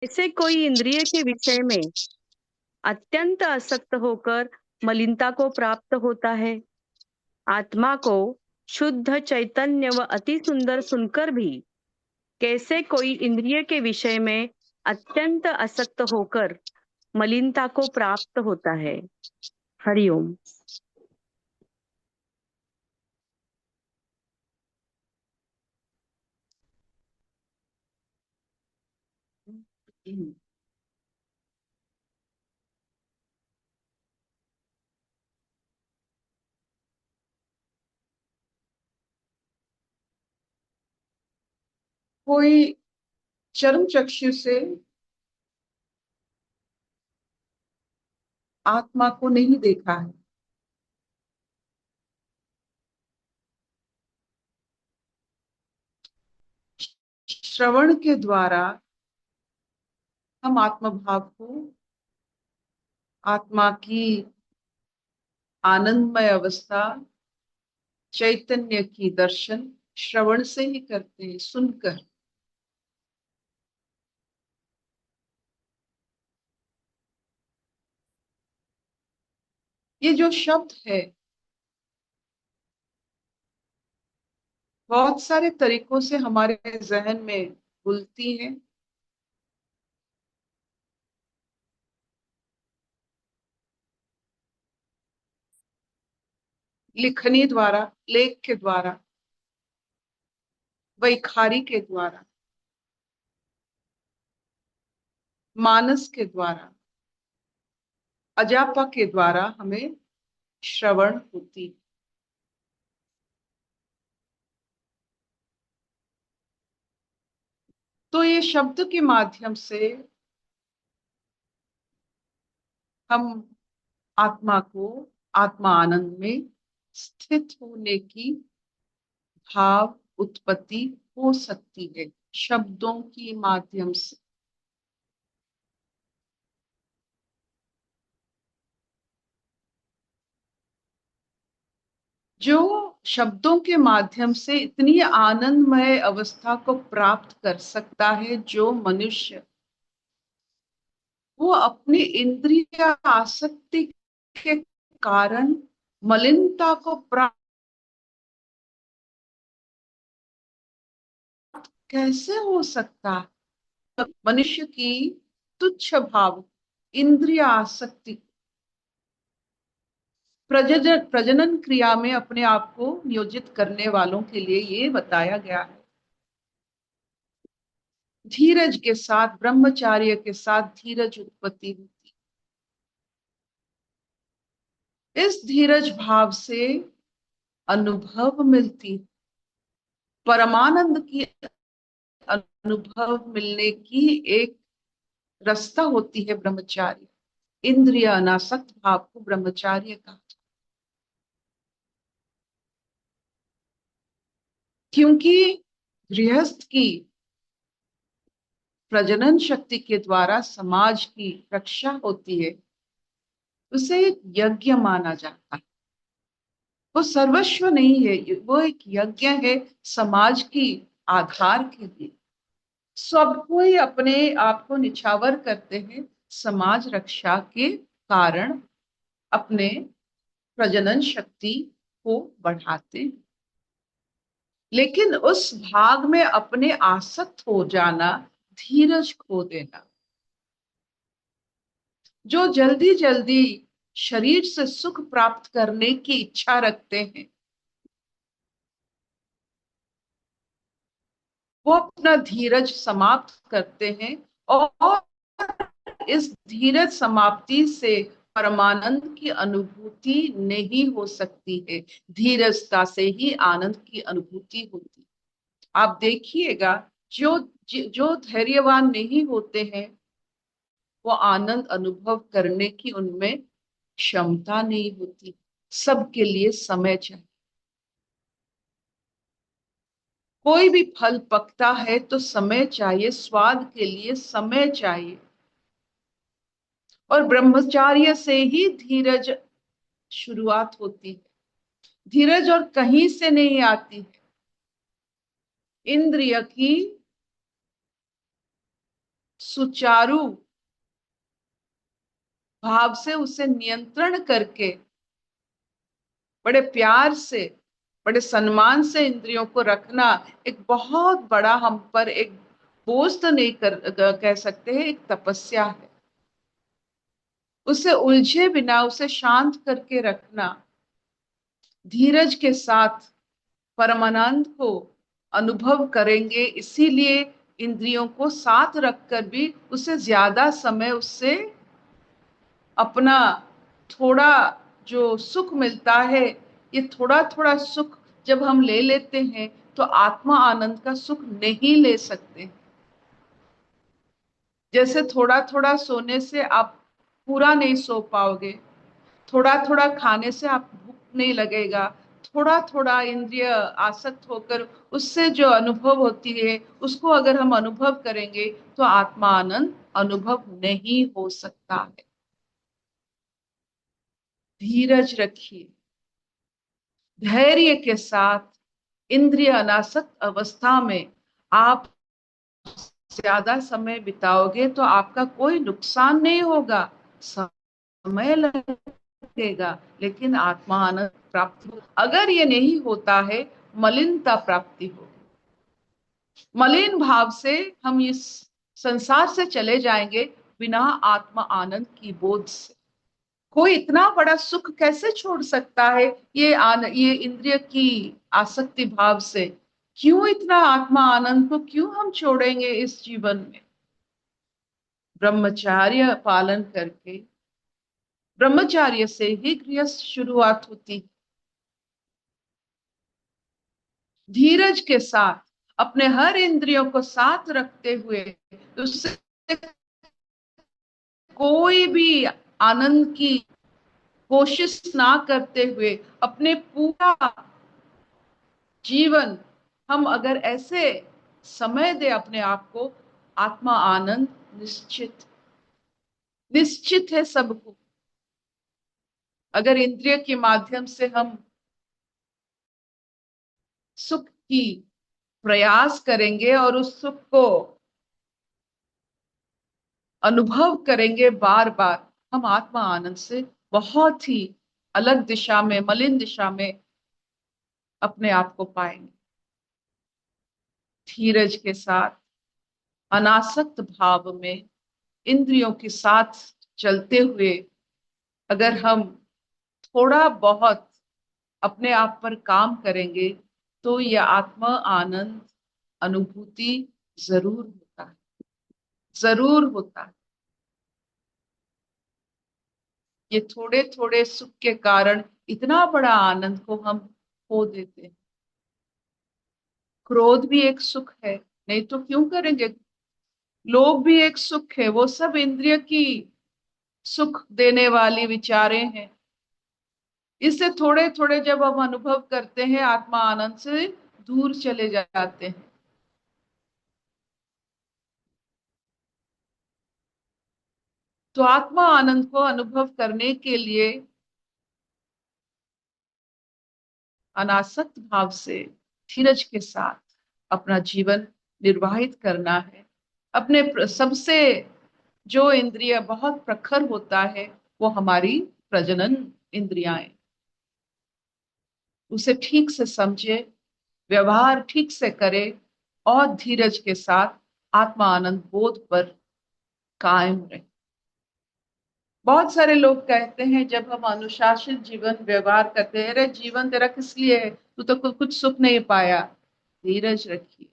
ऐसे कोई इंद्रिय के विषय में अत्यंत आसक्त होकर मलिनता को प्राप्त होता है। आत्मा को शुद्ध चैतन्य व अति सुंदर सुनकर भी कैसे कोई इंद्रिय के विषय में अत्यंत आसक्त होकर मलिनता को प्राप्त होता है। हरिओम। कोई चरम चक्षु से आत्मा को नहीं देखा है, श्रवण के द्वारा हम आत्म भाव को, आत्मा की आनंदमय अवस्था, चैतन्य की दर्शन श्रवण से ही करते हैं, सुनकर। ये जो शब्द है बहुत सारे तरीकों से हमारे जहन में घुलती है। लिखनी द्वारा, लेख के द्वारा, वैखारी के द्वारा, मानस के द्वारा, अजापा के द्वारा हमें श्रवण होती है। तो ये शब्द के माध्यम से हम आत्मा को आत्मा आनंद में स्थित होने की भाव उत्पत्ति हो सकती है शब्दों के माध्यम से। जो शब्दों के माध्यम से इतनी आनंदमय अवस्था को प्राप्त कर सकता है, जो मनुष्य वो अपनी इंद्रिय आसक्ति के कारण मलिनता को प्राप्त कैसे हो सकता है? मनुष्य की तुच्छ भाव, इंद्रिय आसक्ति, प्रजनन क्रिया में अपने आप को नियोजित करने वालों के लिए ये बताया गया है। धीरज के साथ, ब्रह्मचार्य के साथ धीरज उत्पत्ति होती। इस धीरज भाव से अनुभव मिलती, परमानंद की अनुभव मिलने की एक रास्ता होती है ब्रह्मचार्य। इंद्रिय अनासक्त भाव को ब्रह्मचार्य का, क्योंकि गृहस्थ की प्रजनन शक्ति के द्वारा समाज की रक्षा होती है, उसे एक यज्ञ माना जाता है। वो सर्वस्व नहीं है, वो एक यज्ञ है समाज की आधार के लिए। सब कोई अपने आप को निछावर करते हैं समाज रक्षा के कारण, अपने प्रजनन शक्ति को बढ़ाते हैं। लेकिन उस भाग में अपने आसक्त हो जाना, धीरज खो देना, जो जल्दी जल्दी शरीर से सुख प्राप्त करने की इच्छा रखते हैं, वो अपना धीरज समाप्त करते हैं। और इस धीरज समाप्ति से परमानंद की अनुभूति नहीं हो सकती है, धीरजता से ही आनंद की अनुभूति होती। आप देखिएगा, जो जो धैर्यवान नहीं होते हैं, वो आनंद अनुभव करने की उनमें क्षमता नहीं होती। सबके लिए समय चाहिए। कोई भी फल पकता है तो समय चाहिए, स्वाद के लिए समय चाहिए। और ब्रह्मचार्य से ही धीरज शुरुआत होती है। धीरज और कहीं से नहीं आती है, इंद्रिय की सुचारू भाव से उसे नियंत्रण करके बड़े प्यार से, बड़े सम्मान से इंद्रियों को रखना एक बहुत बड़ा हम पर एक बोझ तो नहीं कह सकते हैं, एक तपस्या है। उसे उलझे बिना उसे शांत करके रखना, धीरज के साथ परमानंद को अनुभव करेंगे। इसीलिए इंद्रियों को साथ रखकर भी उसे ज्यादा समय उससे अपना थोड़ा जो सुख मिलता है, ये थोड़ा थोड़ा सुख जब हम ले लेते हैं तो आत्मा आनंद का सुख नहीं ले सकते। जैसे थोड़ा थोड़ा सोने से आप पूरा नहीं सो पाओगे, थोड़ा थोड़ा खाने से आप भूख नहीं लगेगा, थोड़ा थोड़ा इंद्रिय आसक्त होकर उससे जो अनुभव होती है उसको अगर हम अनुभव करेंगे तो आत्मा आनंद अनुभव नहीं हो सकता है। धीरज रखिए, धैर्य के साथ इंद्रिय अनासक्त अवस्था में आप ज्यादा समय बिताओगे तो आपका कोई नुकसान नहीं होगा, समय लगेगा लेकिन आत्मा आनंद प्राप्ति हो। अगर ये नहीं होता है, मलिनता प्राप्ति होगी। मलिन भाव से हम इस संसार से चले जाएंगे बिना आत्मा आनंद की बोध से। कोई इतना बड़ा सुख कैसे छोड़ सकता है ये इंद्रिय की आसक्ति भाव से? क्यों इतना आत्मा आनंद को क्यों हम छोड़ेंगे इस जीवन में? ब्रह्मचर्य पालन करके, ब्रह्मचर्य से ही गृहस्थ शुरुआत होती। धीरज के साथ अपने हर इंद्रियों को साथ रखते हुए उससे कोई भी आनंद की कोशिश ना करते हुए अपने पूरा जीवन हम अगर ऐसे समय दे अपने आप को, आत्मा आनंद निश्चित निश्चित है सबको। अगर इंद्रिय के माध्यम से हम सुख की प्रयास करेंगे और उस सुख को अनुभव करेंगे बार बार, हम आत्मा आनंद से बहुत ही अलग दिशा में, मलिन दिशा में अपने आप को पाएंगे। धीरज के साथ अनासक्त भाव में इंद्रियों के साथ चलते हुए अगर हम थोड़ा बहुत अपने आप पर काम करेंगे तो यह आत्मा आनंद अनुभूति जरूर होता है, जरूर होता है। ये थोड़े थोड़े सुख के कारण इतना बड़ा आनंद को हम खो देते हैं। क्रोध भी एक सुख है, नहीं तो क्यों करेंगे? लोभ भी एक सुख है, वो सब इंद्रिय की सुख देने वाली विचारें हैं। इससे थोड़े थोड़े जब हम अनुभव करते हैं आत्मा आनंद से दूर चले जाते हैं। तो आत्मा आनंद को अनुभव करने के लिए अनासक्त भाव से धीरज के साथ अपना जीवन निर्वाहित करना है। अपने सबसे जो इंद्रिय बहुत प्रखर होता है वो हमारी प्रजनन इंद्रियाएं, उसे ठीक से समझे, व्यवहार ठीक से करे और धीरज के साथ आत्मा आनंद बोध पर कायम रहे। बहुत सारे लोग कहते हैं जब हम अनुशासित जीवन व्यवहार करते हैं, अरे जीवन तेरा किस लिए है, तू तो कुछ सुख नहीं पाया। धीरज रखिए,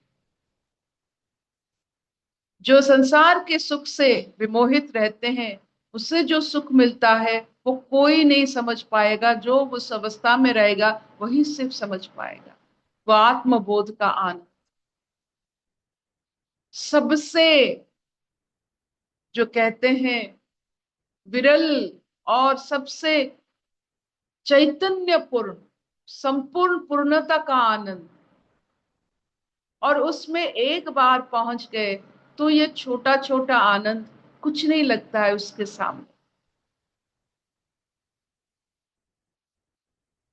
जो संसार के सुख से विमोहित रहते हैं उससे जो सुख मिलता है वो कोई नहीं समझ पाएगा। जो उस अवस्था में रहेगा वही सिर्फ समझ पाएगा, वो आत्मबोध का आनंद। सबसे जो कहते हैं विरल और सबसे चैतन्यपूर्ण संपूर्ण पूर्णता का आनंद, और उसमें एक बार पहुंच गए तो ये छोटा छोटा आनंद कुछ नहीं लगता है उसके सामने।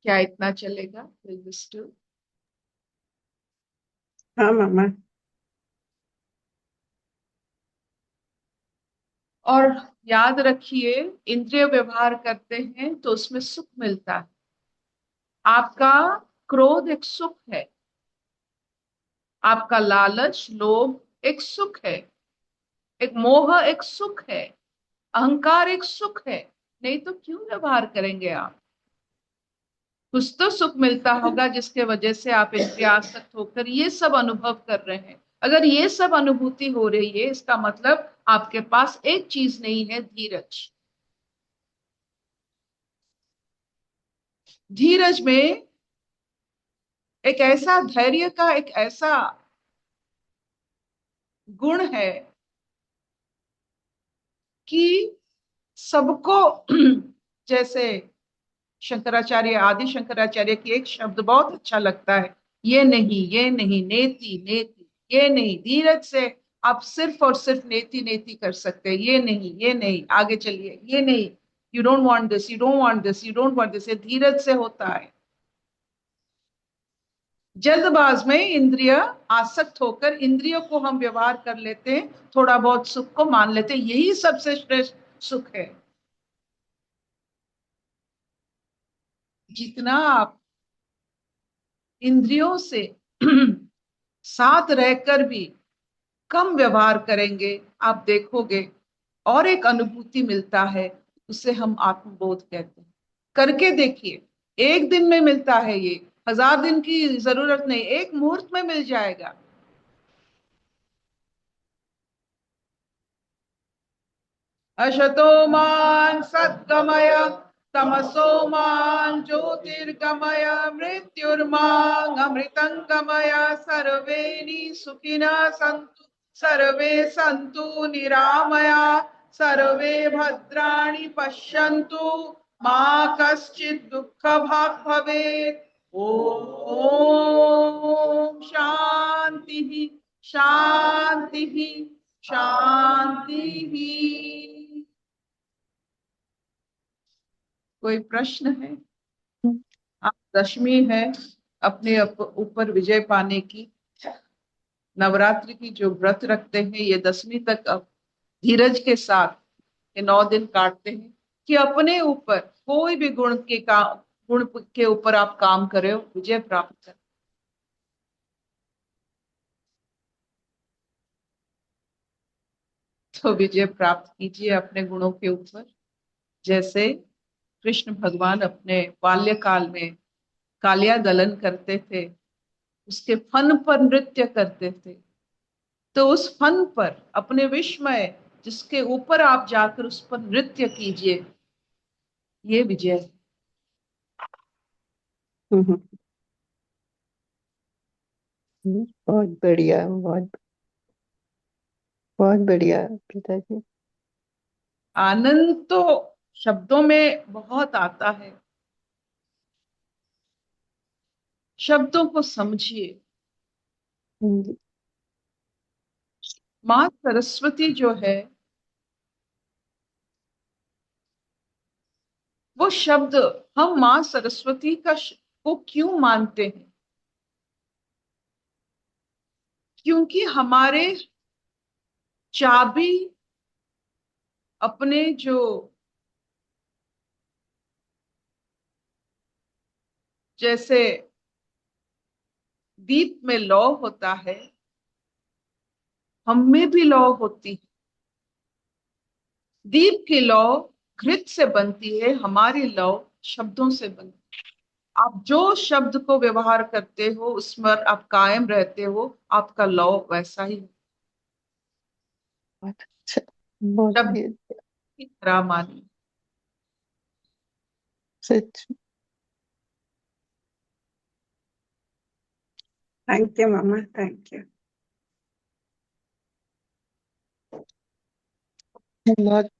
क्या इतना चलेगा? हाँ मामा। और याद रखिए, इंद्रिय व्यवहार करते हैं तो उसमें सुख मिलता है। आपका क्रोध एक सुख है, आपका लालच लोभ एक सुख है, एक मोह एक सुख है, अहंकार एक सुख है। नहीं तो क्यों व्यवहार करेंगे आप? कुछ तो सुख मिलता होगा जिसके वजह से आप इंद्रियासक्त होकर ये सब अनुभव कर रहे हैं। अगर ये सब अनुभूति हो रही है, इसका मतलब आपके पास एक चीज नहीं है, धीरज। धीरज में एक ऐसा धैर्य का एक ऐसा गुण है कि सबको जैसे शंकराचार्य, आदि शंकराचार्य की एक शब्द बहुत अच्छा लगता है, ये नहीं, ये नहीं, नेति नेति, ये नहीं। धीरज से आप सिर्फ और सिर्फ नेति नेति कर सकते हैं, ये नहीं, ये नहीं, आगे चलिए, ये नहीं, you don't want this, you don't want this, you don't want this. ये धीरज से होता है। जल्दबाज में इंद्रिय आसक्त होकर इंद्रियों को हम व्यवहार कर लेते हैं, थोड़ा बहुत सुख को मान लेते हैं, यही सबसे श्रेष्ठ सुख है। जितना आप इंद्रियों से साथ रहकर भी कम व्यवहार करेंगे, आप देखोगे और एक अनुभूति मिलता है, उसे हम आत्मबोध कहते हैं। करके देखिए, एक दिन में मिलता है ये, 1000 दिन की जरूरत नहीं, एक मुहूर्त में मिल जाएगा। अशतो मान सद्गमय, तमसो मान ज्योतिर्गमय, मृत्युर्मां अमृतंगमय। सर्वे सुखिनः सन्तु, सर्वे सन्तु निरामया, सर्वे भद्राणि पश्यन्तु, मा कश्चित् दुःखभाग् भवेत्। ओम शांति शांति शांति। कोई प्रश्न है? आज दशमी है, अपने ऊपर विजय पाने की। नवरात्रि की जो व्रत रखते हैं, ये 10वीं तक अब धीरज के साथ ये 9 दिन काटते हैं कि अपने ऊपर कोई भी गुण के ऊपर आप काम करें, विजय प्राप्त करें। तो विजय प्राप्त कीजिए अपने गुणों के ऊपर। जैसे कृष्ण भगवान अपने बाल्यकाल में कालिया दलन करते थे, उसके फन पर नृत्य करते थे, तो उस फन पर अपने विस्मय जिसके ऊपर आप जाकर उस पर नृत्य कीजिए, ये विजय है। हम्म, बहुत बढ़िया, बहुत बहुत बढ़िया पिताजी। आनंद तो शब्दों में बहुत आता है, शब्दों को समझिए। जी, माँ सरस्वती जो है, वो शब्द, हम माँ सरस्वती को क्यों मानते हैं? क्योंकि हमारे चाबी अपने जो जैसे दीप में लौ होता है, हम में भी लौ होती है। दीप की लौ घृत से बनती है, हमारी लौ शब्दों से बनती है। आप जो शब्द को व्यवहार करते हो, उसमें आप कायम रहते हो, आपका लौ वैसा ही है। बहुत अच्छा, बहुत शब्द ही की तरह मानिए। सच। थैंक यू मामा, थैंक यू। बहुत